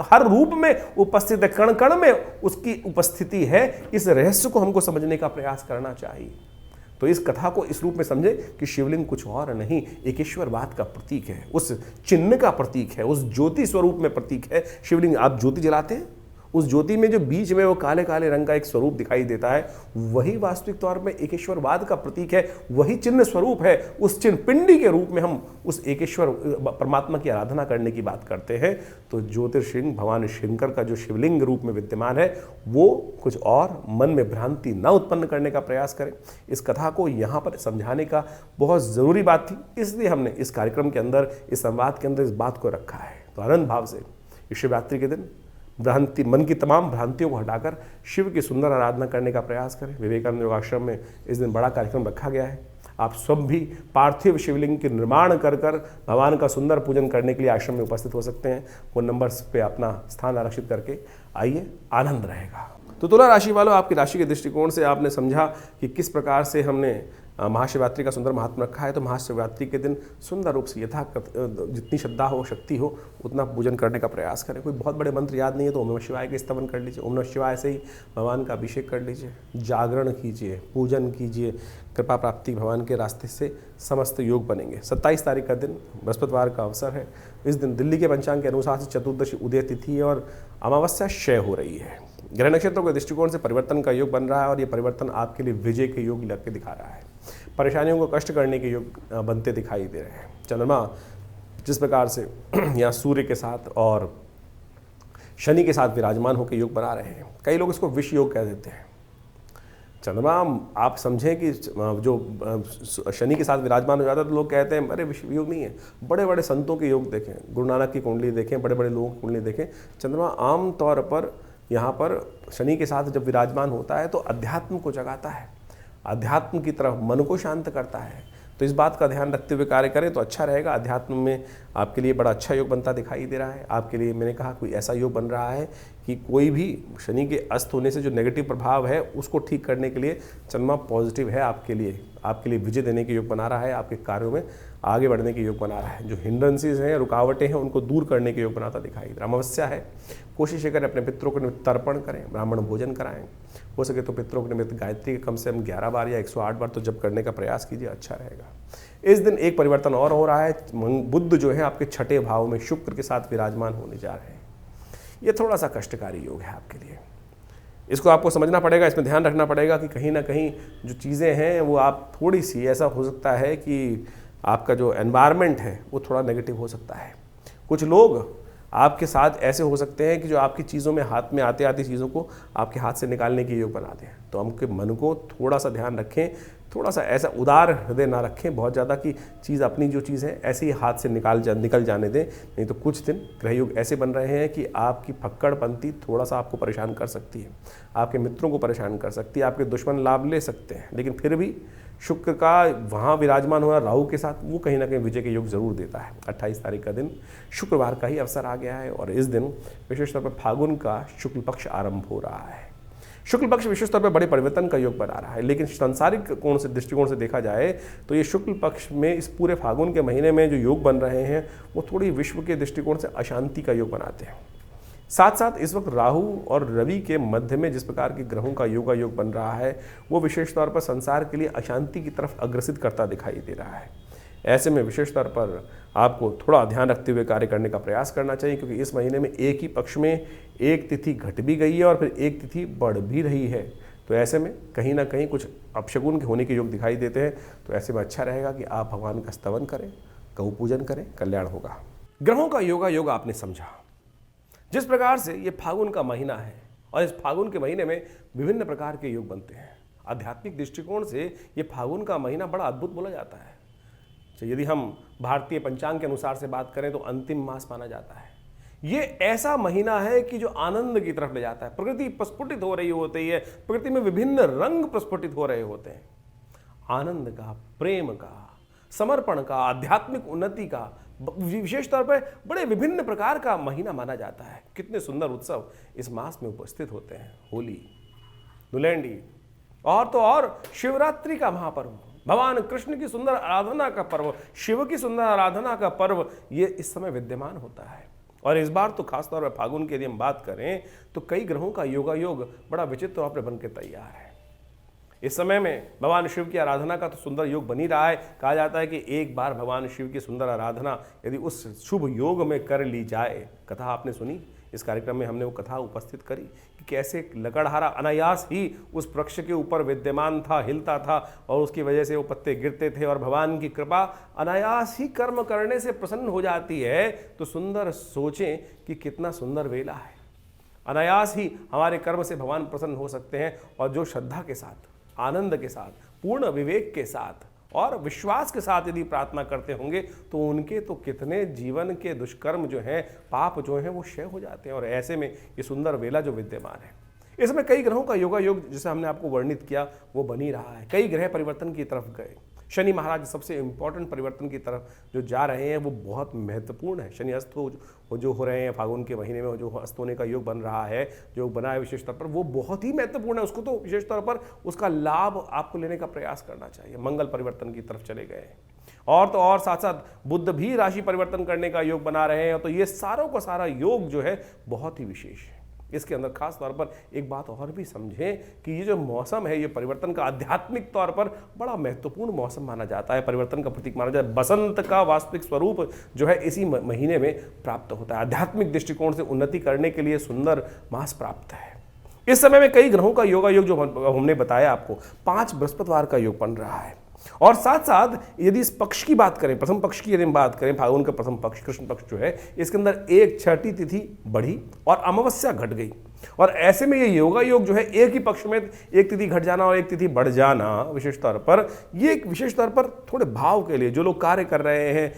हर रूप में उपस्थित है, कण कण में उसकी उपस्थिति है। इस रहस्य को हमको समझने का प्रयास करना चाहिए। तो इस कथा को इस रूप में समझे कि शिवलिंग कुछ और नहीं, एकेश्वरवाद का प्रतीक है, उस चिन्ह का प्रतीक है, उस ज्योति स्वरूप में प्रतीक है। शिवलिंग आप ज्योति जलाते हैं, उस ज्योति में जो बीच में वो काले काले रंग का एक स्वरूप दिखाई देता है, वही वास्तविक तौर में एकेश्वरवाद का प्रतीक है, वही चिन्ह स्वरूप है। उस चिन्ह पिंडी के रूप में हम उस एकेश्वर परमात्मा की आराधना करने की बात करते हैं। तो ज्योतिर्शिंग भगवान शंकर का जो शिवलिंग रूप में विद्यमान है वो कुछ और मन में भ्रांति न उत्पन्न करने का प्रयास करें। इस कथा को यहाँ पर समझाने का बहुत ज़रूरी बात थी, इसलिए हमने इस कार्यक्रम के अंदर, इस संवाद के अंदर इस बात को रखा है। तो आनंद भाव से इस शिवरात्रि के दिन भ्रांति, मन की तमाम भ्रांतियों को हटाकर शिव की सुंदर आराधना करने का प्रयास करें। विवेकानंद योगाश्रम में इस दिन बड़ा कार्यक्रम रखा गया है। आप सब भी पार्थिव शिवलिंग के निर्माण कर भगवान का सुंदर पूजन करने के लिए आश्रम में उपस्थित हो सकते हैं। फोन नंबर्स पे अपना स्थान आरक्षित करके आइए, आनंद रहेगा। तो तुला राशि वालों, आपकी राशि के दृष्टिकोण से आपने समझा कि किस प्रकार से हमने महाशिवरात्रि का सुंदर महात्मा रखा है। तो महाशिवरात्रि के दिन सुंदर रूप से जितनी श्रद्धा हो, शक्ति हो, उतना पूजन करने का प्रयास करें। कोई बहुत बड़े मंत्र याद नहीं है तो ओम नमः शिवाय का स्तवन कर लीजिए, ओम नमः शिवाय से ही भगवान का अभिषेक कर लीजिए, जागरण कीजिए, पूजन कीजिए, कृपा प्राप्ति भगवान के रास्ते से समस्त योग बनेंगे। 27 तारीख का दिन बृहस्पतिवार का अवसर है। इस दिन दिल्ली के पंचांग के अनुसार से चतुर्दशी उदय तिथि है और अमावस्या क्षय हो रही है। ग्रह नक्षत्रों के दृष्टिकोण से परिवर्तन का योग बन रहा है और ये परिवर्तन आपके लिए विजय के योग लग के दिखा रहा है। परेशानियों को कष्ट करने के योग बनते दिखाई दे रहे हैं। चंद्रमा जिस प्रकार से यहाँ सूर्य के साथ और शनि के साथ विराजमान होकर योग बना रहे हैं, कई लोग इसको विष योग कह देते हैं। चंद्रमा आप समझें कि जो शनि के साथ विराजमान हो जाता है तो लोग कहते हैं अरे विष योग नहीं है। बड़े बड़े संतों के योग देखें, गुरु नानक की कुंडली देखें, बड़े बड़े लोगों की कुंडली देखें, चंद्रमा आम तौर पर यहाँ पर शनि के साथ जब विराजमान होता है तो अध्यात्म को जगाता है, अध्यात्म की तरफ मन को शांत करता है। तो इस बात का ध्यान रखते हुए कार्य करें तो अच्छा रहेगा। अध्यात्म में आपके लिए बड़ा अच्छा योग बनता दिखाई दे रहा है। आपके लिए मैंने कहा कोई ऐसा योग बन रहा है कि कोई भी शनि के अस्त होने से जो नेगेटिव प्रभाव है उसको ठीक करने के लिए चंद्रमा पॉजिटिव है आपके लिए विजय देने के योग बना रहा है, आपके कार्यों में आगे बढ़ने के योग बना रहा है। जो हिंड्रेंसेस हैं, रुकावटें हैं, उनको दूर करने के योग बनाता दिखाई दे रहा है। अमावस्या है, कोशिश करें अपने पितरों को निमित्त तर्पण करें, ब्राह्मण भोजन कराएं, हो सके तो पितरों के निमित्त गायत्री के कम से कम 11 बार या 108 बार तो जप करने का प्रयास कीजिए, अच्छा रहेगा। इस दिन एक परिवर्तन और हो रहा है, बुध जो है आपके छठे भाव में शुक्र के साथ विराजमान होने जा रहे हैं। ये थोड़ा सा कष्टकारी योग है आपके लिए, इसको आपको समझना पड़ेगा, इसमें ध्यान रखना पड़ेगा कि कहीं ना कहीं जो चीज़ें हैं वो आप थोड़ी सी ऐसा हो सकता है कि आपका जो एनवायरनमेंट है वो थोड़ा नेगेटिव हो सकता है। कुछ लोग आपके साथ ऐसे हो सकते हैं कि जो आपकी चीज़ों में हाथ में आते आती चीज़ों को आपके हाथ से निकालने के योग बनाते हैं। तो हमके मन को थोड़ा सा ध्यान रखें, थोड़ा सा ऐसा उदार हृदय ना रखें बहुत ज़्यादा कि चीज़ अपनी जो चीज़ है ऐसे ही हाथ से निकल जाने दें। नहीं तो कुछ दिन ग्रह योग ऐसे बन रहे हैं कि आपकी फक्कड़पंती थोड़ा सा आपको परेशान कर सकती है, आपके मित्रों को परेशान कर सकती है, आपके दुश्मन लाभ ले सकते हैं। लेकिन फिर भी शुक्र का वहाँ विराजमान होना राहु के साथ वो कहीं ना कहीं विजय के योग जरूर देता है। 28 तारीख का दिन शुक्रवार का ही अवसर आ गया है और इस दिन विशेष तौर पर फागुन का शुक्ल पक्ष आरंभ हो रहा है। शुक्ल पक्ष विशेष तौर पर बड़े परिवर्तन का योग बना रहा है, लेकिन सांसारिक कोण से दृष्टिकोण से देखा जाए तो ये शुक्ल पक्ष में इस पूरे फागुन के महीने में जो योग बन रहे हैं वो थोड़ी विश्व के दृष्टिकोण से अशांति का योग बनाते हैं। साथ साथ इस वक्त राहु और रवि के मध्य में जिस प्रकार के ग्रहों का योग बन रहा है वो विशेष तौर पर संसार के लिए अशांति की तरफ अग्रसित करता दिखाई दे रहा है। ऐसे में विशेष तौर पर आपको थोड़ा ध्यान रखते हुए कार्य करने का प्रयास करना चाहिए, क्योंकि इस महीने में एक ही पक्ष में एक तिथि घट भी गई है और फिर एक तिथि बढ़ भी रही है। तो ऐसे में कहीं ना कहीं कुछ अपशगुन होने के योग दिखाई देते हैं। तो ऐसे में अच्छा रहेगा कि आप भगवान का स्तवन करें, गौ पूजन करें, कल्याण होगा। ग्रहों का योग आपने समझा। जिस प्रकार से ये फागुन का महीना है और इस फागुन के महीने में विभिन्न प्रकार के योग बनते हैं, आध्यात्मिक दृष्टिकोण से ये फागुन का महीना बड़ा अद्भुत बोला जाता है। तो यदि हम भारतीय पंचांग के अनुसार से बात करें तो अंतिम मास माना जाता है। ये ऐसा महीना है कि जो आनंद की तरफ ले जाता है। प्रकृति प्रस्फुटित हो रही होती है, प्रकृति में विभिन्न रंग प्रस्फुटित हो रहे होते हैं। आनंद का, प्रेम का, समर्पण का, आध्यात्मिक उन्नति का विशेष तौर पर बड़े विभिन्न प्रकार का महीना माना जाता है। कितने सुंदर उत्सव इस मास में उपस्थित होते हैं। होली, धुलेंडी और तो और शिवरात्रि का महापर्व, भगवान कृष्ण की सुंदर आराधना का पर्व, शिव की सुंदर आराधना का पर्व ये इस समय विद्यमान होता है। और इस बार तो खासतौर पर फागुन की यदि हम बात करें तो कई ग्रहों का योग बड़ा विचित्र तौर पर बन के तैयार है। इस समय में भगवान शिव की आराधना का तो सुंदर योग बन ही रहा है। कहा जाता है कि एक बार भगवान शिव की सुंदर आराधना यदि उस शुभ योग में कर ली जाए, कथा आपने सुनी, इस कार्यक्रम में हमने वो कथा उपस्थित करी कि कैसे लकड़हारा अनायास ही उस वृक्ष के ऊपर विद्यमान था, हिलता था और उसकी वजह से वो पत्ते गिरते थे और भगवान की कृपा अनायास ही कर्म करने से प्रसन्न हो जाती है। तो सुंदर सोचें कि कितना सुंदर वेला है। अनायास ही हमारे कर्म से भगवान प्रसन्न हो सकते हैं और जो श्रद्धा के साथ, आनंद के साथ, पूर्ण विवेक के साथ और विश्वास के साथ यदि प्रार्थना करते होंगे तो उनके तो कितने जीवन के दुष्कर्म जो हैं, पाप जो हैं वो क्षय हो जाते हैं। और ऐसे में ये सुंदर वेला जो विद्यमान है, इसमें कई ग्रहों का योग जिसे हमने आपको वर्णित किया वो बन ही रहा है। कई ग्रह परिवर्तन की तरफ गए। शनि महाराज सबसे इंपॉर्टेंट परिवर्तन की तरफ जो जा रहे हैं वो बहुत महत्वपूर्ण है। शनि अस्त जो हो रहे हैं फागुन के महीने में, जो अस्त होने का योग बन रहा है, जो बना है विशेष तौर पर, वो बहुत ही महत्वपूर्ण है। उसको तो विशेष तौर पर उसका लाभ आपको लेने का प्रयास करना चाहिए। मंगल परिवर्तन की तरफ चले गए और तो और साथ साथ बुध भी राशि परिवर्तन करने का योग बना रहे हैं। तो ये सारों का सारा योग जो है बहुत ही विशेष है। इसके अंदर खास तौर पर एक बात और भी समझें कि ये जो मौसम है ये परिवर्तन का आध्यात्मिक तौर पर बड़ा महत्वपूर्ण मौसम माना जाता है, परिवर्तन का प्रतीक माना जाता है। बसंत का वास्तविक स्वरूप जो है इसी महीने में प्राप्त होता है। आध्यात्मिक दृष्टिकोण से उन्नति करने के लिए सुंदर मास प्राप्त है। इस समय में कई ग्रहों का योग जो हमने बताया आपको, 5 बृहस्पतिवार का योग बन रहा है। और साथ साथ यदि इस पक्ष की बात करें, प्रथम पक्ष की यदि हम बात करें, फागुन का प्रथम पक्ष कृष्ण पक्ष जो है, इसके अंदर एक छठी तिथि बढ़ी और अमावस्या घट गई। और ऐसे में ये योग जो है एक ही पक्ष में एक तिथि घट जाना और एक तिथि बढ़ जाना, विशेष तौर पर ये एक विशेष तौर पर थोड़े भाव के लिए जो लोग कार्य कर रहे हैं,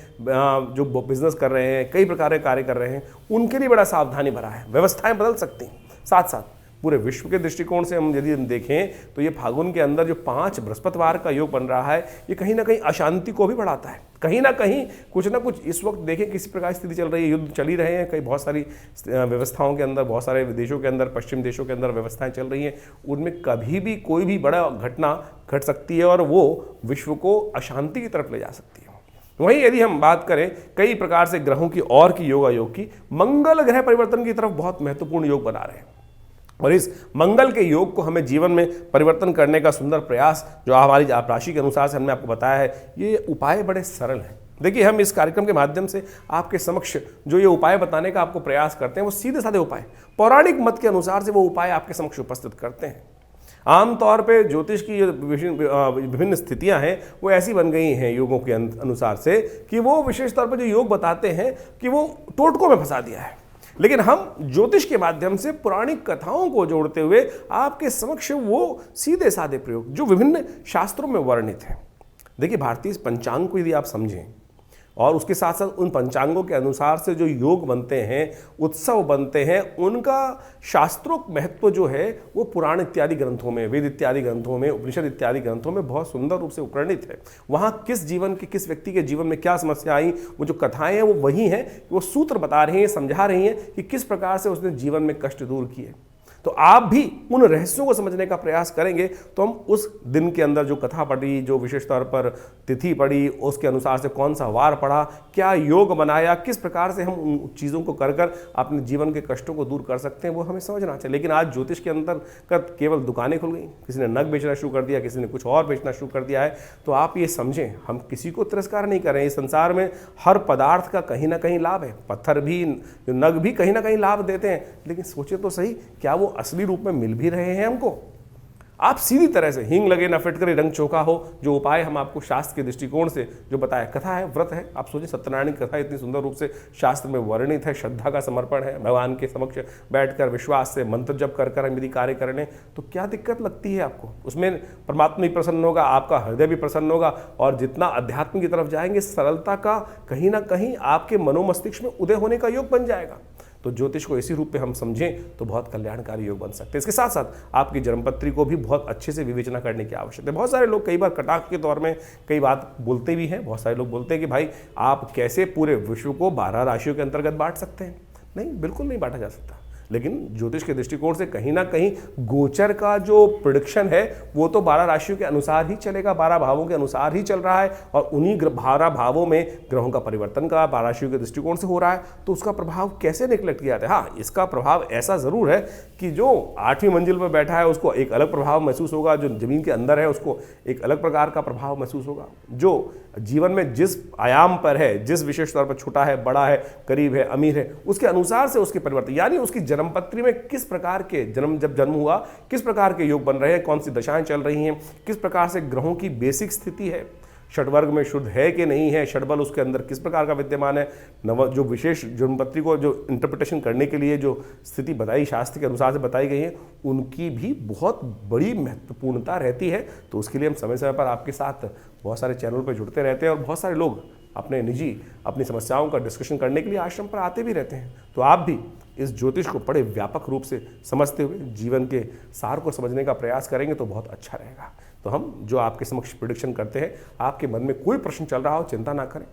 जो बिजनेस कर रहे हैं, कई प्रकार के कार्य कर रहे हैं, उनके लिए बड़ा सावधानी भरा है। व्यवस्थाएं बदल सकती हैं। साथ साथ पूरे विश्व के दृष्टिकोण से यदि हम देखें तो ये फागुन के अंदर जो 5 बृहस्पतिवार का योग बन रहा है, ये कहीं ना कहीं अशांति को भी बढ़ाता है। कहीं ना कहीं कुछ ना कुछ इस वक्त देखें किसी प्रकार स्थिति चल रही है, युद्ध चल ही रहे हैं, कई बहुत सारी व्यवस्थाओं के अंदर, बहुत सारे देशों के अंदर, पश्चिम देशों के अंदर व्यवस्थाएं चल रही हैं। उनमें कभी भी कोई भी बड़ा घटना घट सकती है और वो विश्व को अशांति की तरफ ले जा सकती है। वहीं यदि हम बात करें कई प्रकार से ग्रहों की और की योग की, मंगल ग्रह परिवर्तन की तरफ बहुत महत्वपूर्ण योग बना रहे हैं। और इस मंगल के योग को हमें जीवन में परिवर्तन करने का सुंदर प्रयास जो हमारी राशि के अनुसार से हमने आपको बताया है, ये उपाय बड़े सरल हैं। देखिए, हम इस कार्यक्रम के माध्यम से आपके समक्ष जो ये उपाय बताने का आपको प्रयास करते हैं वो सीधे साधे उपाय, पौराणिक मत के अनुसार से वो उपाय आपके समक्ष उपस्थित करते हैं। आमतौर पे ज्योतिष की विभिन्न स्थितियां हैं वो ऐसी बन गई हैं योगों के अनुसार से कि वो विशेष तौर पर जो योग बताते हैं कि वो टोटकों में फंसा दिया है। लेकिन हम ज्योतिष के माध्यम से पौराणिक कथाओं को जोड़ते हुए आपके समक्ष वो सीधे साधे प्रयोग जो विभिन्न शास्त्रों में वर्णित हैं। देखिए, भारतीय पंचांग को यदि आप समझें और उसके साथ साथ उन पंचांगों के अनुसार से जो योग बनते हैं, उत्सव बनते हैं, उनका शास्त्रोक्त महत्व जो है वो पुराण इत्यादि ग्रंथों में, वेद इत्यादि ग्रंथों में, उपनिषद इत्यादि ग्रंथों में बहुत सुंदर रूप से उपवर्णित है। वहाँ किस जीवन के, किस व्यक्ति के जीवन में क्या समस्या आई, वो जो कथाएं हैं वो वही हैं, वो सूत्र बता रही हैं, समझा रही हैं कि किस प्रकार से उसने जीवन में कष्ट दूर किए। तो आप भी उन रहस्यों को समझने का प्रयास करेंगे तो हम उस दिन के अंदर जो कथा पढ़ी, जो विशेष तौर पर तिथि पढ़ी, उसके अनुसार से कौन सा वार पढ़ा, क्या योग बनाया, किस प्रकार से हम उन चीज़ों को कर कर अपने जीवन के कष्टों को दूर कर सकते हैं, वो हमें समझना चाहिए। लेकिन आज ज्योतिष के अंतर्गत केवल दुकानें खुल गई, किसी ने नग बेचना शुरू कर दिया, किसी ने कुछ और बेचना शुरू कर दिया है। तो आप ये समझें, हम किसी को तिरस्कार नहीं कर रहे हैं। इस संसार में हर पदार्थ का कहीं ना कहीं लाभ है। पत्थर भी, नग भी कहीं ना कहीं लाभ देते हैं, लेकिन सोचे तो सही, क्या वो असली रूप में मिल भी रहे हैं हमको? आप सीधी तरह से हींग लगे ना फिटकरे रंग चोखा हो, जो उपाय हम आपको शास्त्र के दृष्टिकोण से जो बताया, कथा है, व्रत है। आप सोचिए, सत्यनारायण की कथा इतनी सुंदर रूप से शास्त्र में वर्णित है, श्रद्धा का समर्पण है, भगवान के समक्ष बैठकर विश्वास से मंत्र जप कर कर हम यदि कार्य कर लें तो क्या दिक्कत लगती है आपको? उसमें परमात्मा भी प्रसन्न होगा, आपका हृदय भी प्रसन्न होगा, और जितना अध्यात्म की तरफ जाएंगे, सरलता का कहीं ना कहीं आपके मनोमस्तिष्क में उदय होने का योग बन जाएगा। तो ज्योतिष को इसी रूप में हम समझें तो बहुत कल्याणकारी योग बन सकते हैं। इसके साथ साथ आपकी जन्मपत्री को भी बहुत अच्छे से विवेचना करने की आवश्यकता है। बहुत सारे लोग कई बार कटाक्ष के तौर में कई बात बोलते भी हैं। बहुत सारे लोग बोलते हैं कि भाई आप कैसे पूरे विश्व को 12 राशियों के अंतर्गत बांट सकते हैं? नहीं, बिल्कुल नहीं बांटा जा सकता। लेकिन ज्योतिष के दृष्टिकोण से कहीं ना कहीं गोचर का जो प्रेडिक्शन है वो तो 12 राशियों के अनुसार ही चलेगा, 12 भावों के अनुसार ही चल रहा है, और उन्हीं 12 भावों में ग्रहों का परिवर्तन का 12 राशियों के दृष्टिकोण से हो रहा है। तो उसका प्रभाव कैसे निगलेक्ट किया जाता है? हाँ, इसका प्रभाव ऐसा जरूर है कि जो 8वीं मंजिल पर बैठा है उसको एक अलग प्रभाव महसूस होगा, जो जमीन के अंदर है उसको एक अलग प्रकार का प्रभाव महसूस होगा, जो जीवन में जिस आयाम पर है, जिस विशेष तौर पर छोटा है, बड़ा है, गरीब है, अमीर है, उसके अनुसार से उसके परिवर्तन, यानी उसकी जन्मपत्री में किस प्रकार के जब जन्म हुआ, किस प्रकार के योग बन रहे हैं, कौन सी दशाएं चल रही हैं, किस प्रकार से ग्रहों की बेसिक स्थिति है, षटवर्ग में शुद्ध है कि नहीं है, षटबल उसके अंदर किस प्रकार का विद्यमान है, जो विशेष जन्मपत्री को जो इंटरप्रिटेशन करने के लिए जो स्थिति बताई, शास्त्र के अनुसार से बताई गई है, उनकी भी बहुत बड़ी महत्वपूर्णता रहती है। तो उसके लिए हम समय समय पर आपके साथ बहुत सारे चैनल पर जुड़ते रहते हैं, और बहुत सारे लोग अपनी समस्याओं का डिस्कशन करने के लिए आश्रम पर आते भी रहते हैं। तो आप भी इस ज्योतिष को बड़े व्यापक रूप से समझते हुए जीवन के सार को समझने का प्रयास करेंगे तो बहुत अच्छा रहेगा। तो हम जो आपके समक्ष प्रेडिक्शन करते हैं, आपके मन में कोई प्रश्न चल रहा हो, चिंता ना करें,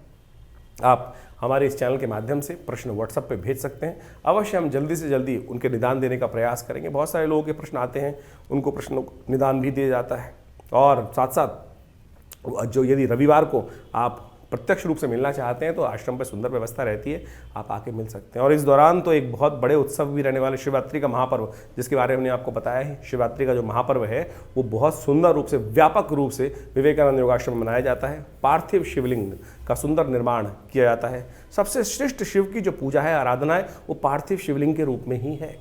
आप हमारे इस चैनल के माध्यम से प्रश्न व्हाट्सएप पे भेज सकते हैं। अवश्य हम जल्दी से जल्दी उनके निदान देने का प्रयास करेंगे। बहुत सारे लोगों के प्रश्न आते हैं, उनको प्रश्नों निदान भी दिया जाता है। और साथ साथ जो यदि रविवार को आप प्रत्यक्ष रूप से मिलना चाहते हैं तो आश्रम पर सुंदर व्यवस्था रहती है, आप आके मिल सकते हैं। और इस दौरान तो एक बहुत बड़े उत्सव भी रहने वाले, शिवरात्रि का महापर्व, जिसके बारे में हमने आपको बताया है। शिवरात्रि का जो महापर्व है वो बहुत सुंदर रूप से, व्यापक रूप से विवेकानंद योगाश्रम में मनाया जाता है। पार्थिव शिवलिंग का सुंदर निर्माण किया जाता है। सबसे श्रेष्ठ शिव की जो पूजा है, आराधना है, वो पार्थिव शिवलिंग के रूप में ही है।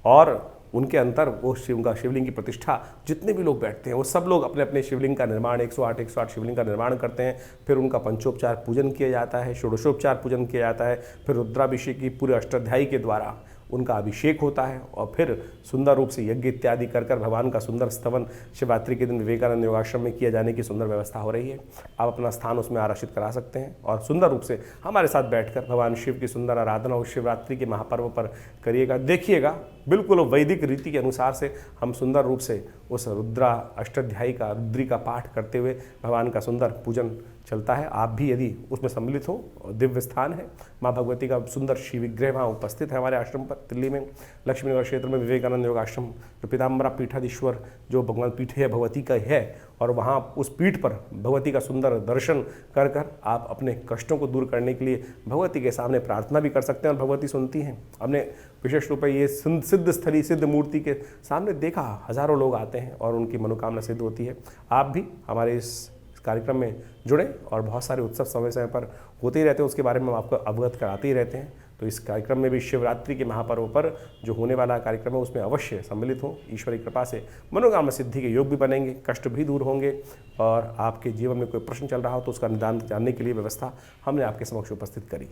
और उनके अंतर वो शिवलिंग की प्रतिष्ठा, जितने भी लोग बैठते हैं वो सब लोग अपने अपने शिवलिंग का निर्माण 108 शिवलिंग का निर्माण करते हैं। फिर उनका पंचोपचार पूजन किया जाता है, षोडशोपचार पूजन किया जाता है। फिर रुद्राभिषेक की पूरे अष्टाध्यायी के द्वारा उनका अभिषेक होता है, और फिर सुंदर रूप से यज्ञ इत्यादि कर कर भगवान का सुंदर स्तवन शिवरात्रि के दिन विवेकानंद योगाश्रम में किया जाने की सुंदर व्यवस्था हो रही है। आप अपना स्थान उसमें आरक्षित करा सकते हैं और सुंदर रूप से हमारे साथ बैठकर भगवान शिव की सुंदर आराधना उस शिवरात्रि के महापर्व पर करिएगा। देखिएगा, बिल्कुल वैदिक रीति के अनुसार से हम सुंदर रूप से उस रुद्रा अष्टाध्यायी का, रुद्री का पाठ करते हुए भगवान का सुंदर पूजन चलता है। आप भी यदि उसमें सम्मिलित हो, दिव्य स्थान है, माँ भगवती का सुंदर शिव विग्रह वहाँ उपस्थित है हमारे आश्रम पर दिल्ली में, लक्ष्मीनगर क्षेत्र में विवेकानंद योग आश्रम, जो पीताम्बरा पीठाधीश्वर जो भगवान पीठ है भगवती का है, और वहाँ उस पीठ पर भगवती का सुंदर दर्शन कर कर आप अपने कष्टों को दूर करने के लिए भगवती के सामने प्रार्थना भी कर सकते हैं, और भगवती सुनती हैं। हमने विशेष रूप से ये सिद्ध स्थली, सिद्ध मूर्ति के सामने देखा, हजारों लोग आते हैं और उनकी मनोकामना सिद्ध होती है। आप भी हमारे इस कार्यक्रम में जुड़ें, और बहुत सारे उत्सव समय समय पर होते ही रहते हैं, उसके बारे में हम आपको अवगत कराते ही रहते हैं। तो इस कार्यक्रम में भी शिवरात्रि के महापर्व पर जो होने वाला कार्यक्रम है उसमें अवश्य सम्मिलित हो। ईश्वरी कृपा से मनोकामना सिद्धि के योग भी बनेंगे, कष्ट भी दूर होंगे, और आपके जीवन में कोई प्रश्न चल रहा हो तो उसका निदान जानने के लिए व्यवस्था हमने आपके समक्ष उपस्थित करी।